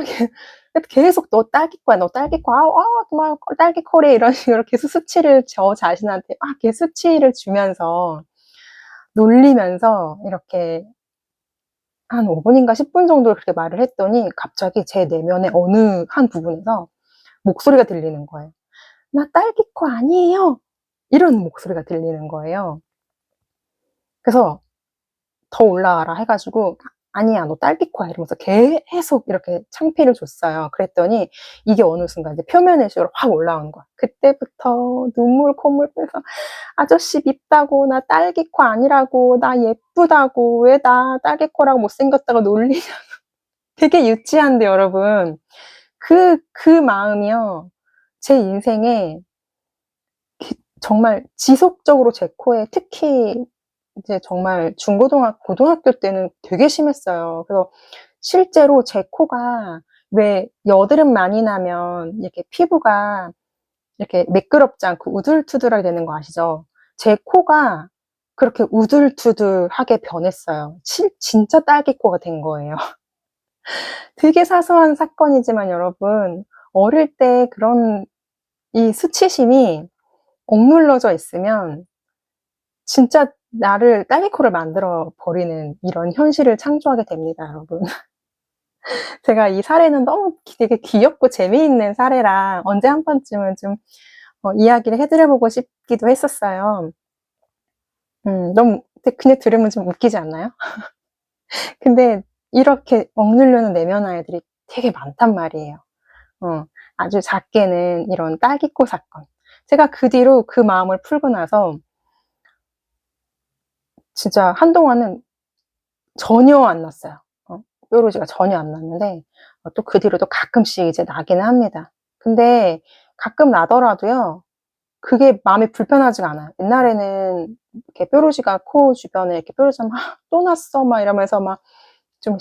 계속 너 딸기코야. 너 딸기코. 아우, 정말 딸기코래. 이런 식으로 계속 수치를 저 자신한테 계속 수치를 주면서 놀리면서 이렇게 한 5분인가 10분 정도 그렇게 말을 했더니 갑자기 제 내면의 어느 한 부분에서 목소리가 들리는 거예요. 나 딸기코 아니에요. 이런 목소리가 들리는 거예요. 그래서 더 올라와라 해가지고 아니야 너 딸기코야 이러면서 계속 이렇게 창피를 줬어요. 그랬더니 이게 어느 순간 이제 표면의식으로 확 올라오는 거야. 그때부터 눈물 콧물 빼서 아저씨 밉다고 나 딸기코 아니라고 나 예쁘다고 왜 나 딸기코라고 못생겼다고 놀리냐고. 되게 유치한데 여러분 그 마음이요 제 인생에 정말 지속적으로 제 코에 특히 이제 정말 고등학교 때는 되게 심했어요. 그래서 실제로 제 코가 왜 여드름 많이 나면 이렇게 피부가 이렇게 매끄럽지 않고 우둘투둘하게 되는 거 아시죠? 제 코가 그렇게 우둘투둘하게 변했어요. 진짜 딸기코가 된 거예요. 되게 사소한 사건이지만 여러분, 어릴 때 그런 이 수치심이 억눌러져 있으면 진짜 나를 딸기코를 만들어 버리는 이런 현실을 창조하게 됩니다, 여러분. 제가 이 사례는 너무 되게 귀엽고 재미있는 사례라 언제 한 번쯤은 좀 이야기를 해드려보고 싶기도 했었어요. 너무 그냥 들으면 좀 웃기지 않나요? 근데 이렇게 억누르는 내면 아이들이 되게 많단 말이에요. 아주 작게는 이런 딸기코 사건. 제가 그 뒤로 그 마음을 풀고 나서 진짜 한동안은 전혀 안 났어요. 뾰루지가 전혀 안 났는데 또 그 뒤로도 가끔씩 이제 나기는 합니다. 근데 가끔 나더라도요. 그게 마음이 불편하지가 않아요. 옛날에는 이렇게 뾰루지가 코 주변에 이렇게 뾰루지가 막 또 났어 막 이러면서 막 좀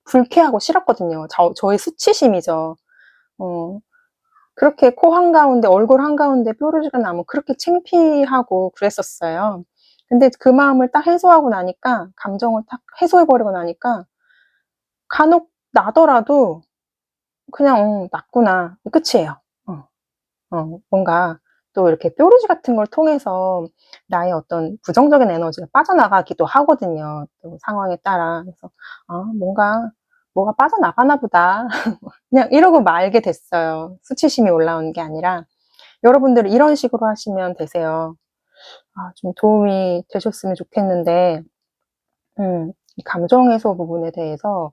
불쾌하고 싫었거든요. 저의 수치심이죠. 어, 그렇게 코 한가운데, 얼굴 한가운데 뾰루지가 나면 그렇게 창피하고 그랬었어요. 근데 그 마음을 딱 해소하고 나니까, 감정을 딱 해소해버리고 나니까 간혹 나더라도 그냥 났구나 끝이에요. 뭔가 또 이렇게 뾰루지 같은 걸 통해서 나의 어떤 부정적인 에너지가 빠져나가기도 하거든요. 또 상황에 따라. 그래서 뭐가 빠져나가나 보다. 그냥 이러고 말게 됐어요. 수치심이 올라오는 게 아니라. 여러분들 이런 식으로 하시면 되세요. 좀 도움이 되셨으면 좋겠는데, 이 감정 해소 부분에 대해서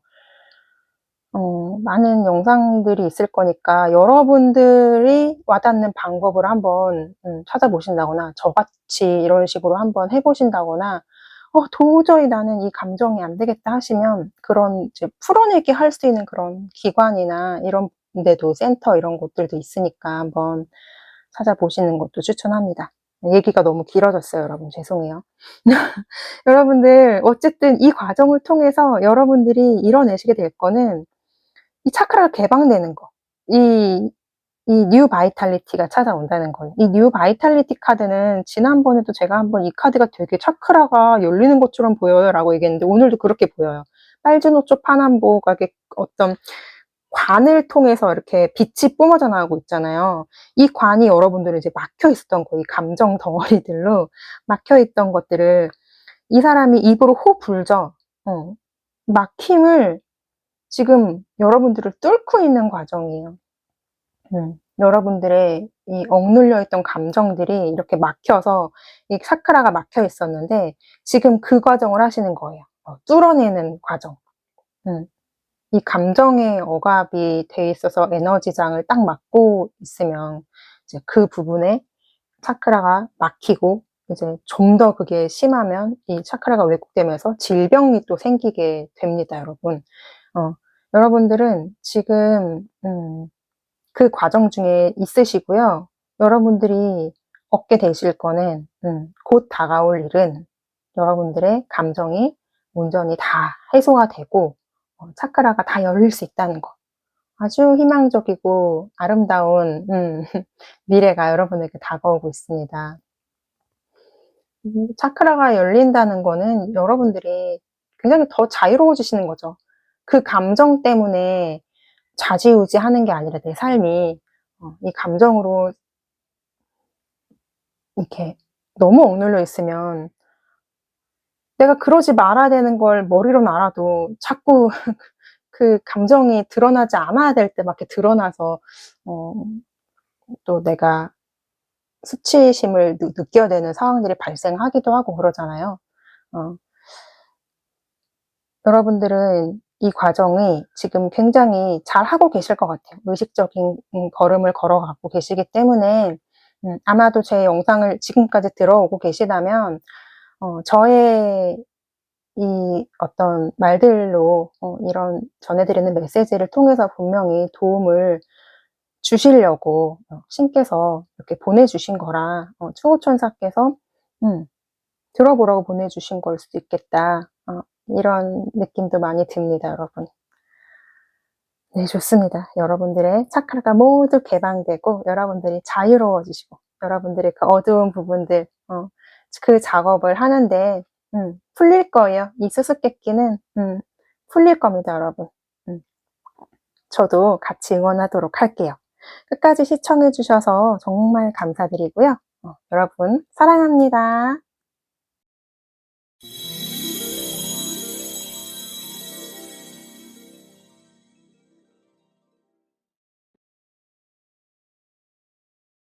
많은 영상들이 있을 거니까 여러분들이 와닿는 방법을 한번 찾아보신다거나 저같이 이런 식으로 한번 해보신다거나 도저히 나는 이 감정이 안 되겠다 하시면 그런 이제 풀어내기 할 수 있는 그런 기관이나 이런 데도 센터 이런 곳들도 있으니까 한번 찾아보시는 것도 추천합니다. 얘기가 너무 길어졌어요, 여러분. 죄송해요. 여러분들 어쨌든 이 과정을 통해서 여러분들이 이뤄내시게 될 거는 이 차크라가 개방되는 거. 이 뉴 바이탈리티가 찾아온다는 거예요. 이 뉴 바이탈리티 카드는 지난번에도 제가 한번 이 카드가 되게 차크라가 열리는 것처럼 보여요 라고 얘기했는데 오늘도 그렇게 보여요. 빨주노초 파남보각의 어떤 관을 통해서 이렇게 빛이 뿜어져 나오고 있잖아요. 이 관이 여러분들은 이제 막혀 있었던 거예요. 이 감정 덩어리들로 막혀 있던 것들을 이 사람이 입으로 호 불죠. 막힘을 지금 여러분들을 뚫고 있는 과정이에요. 여러분들의 이 억눌려 있던 감정들이 이렇게 막혀서 이 차크라가 막혀 있었는데 지금 그 과정을 하시는 거예요. 뚫어내는 과정. 이 감정의 억압이 돼 있어서 에너지장을 딱 막고 있으면 이제 그 부분에 차크라가 막히고 이제 좀 더 그게 심하면 이 차크라가 왜곡되면서 질병이 또 생기게 됩니다, 여러분. 여러분들은 지금 그 과정 중에 있으시고요. 여러분들이 얻게 되실 거는 곧 다가올 일은 여러분들의 감정이 온전히 다 해소가 되고 차크라가 다 열릴 수 있다는 거. 아주 희망적이고 아름다운 미래가 여러분에게 다가오고 있습니다. 차크라가 열린다는 거는 여러분들이 굉장히 더 자유로워지시는 거죠. 그 감정 때문에 좌지우지 하는 게 아니라 내 삶이 이 감정으로 이렇게 너무 억눌려 있으면 내가 그러지 말아야 되는 걸 머리로는 알아도 자꾸 그 감정이 드러나지 않아야 될 때 막 이렇게 드러나서 또 내가 수치심을 느껴야 되는 상황들이 발생하기도 하고 그러잖아요. 여러분들은 이 과정이 지금 굉장히 잘 하고 계실 것 같아요. 의식적인 걸음을 걸어가고 계시기 때문에 아마도 제 영상을 지금까지 들어오고 계시다면 저의 이 어떤 말들로 이런 전해드리는 메시지를 통해서 분명히 도움을 주시려고 신께서 이렇게 보내주신 거라 추호천사께서 들어보라고 보내주신 걸 수도 있겠다. 이런 느낌도 많이 듭니다, 여러분. 네, 좋습니다. 여러분들의 차크라가 모두 개방되고 여러분들이 자유로워지시고 여러분들의 그 어두운 부분들 그 작업을 하는데 풀릴 거예요. 이 수수께끼는 풀릴 겁니다, 여러분. 저도 같이 응원하도록 할게요. 끝까지 시청해 주셔서 정말 감사드리고요. 여러분 사랑합니다.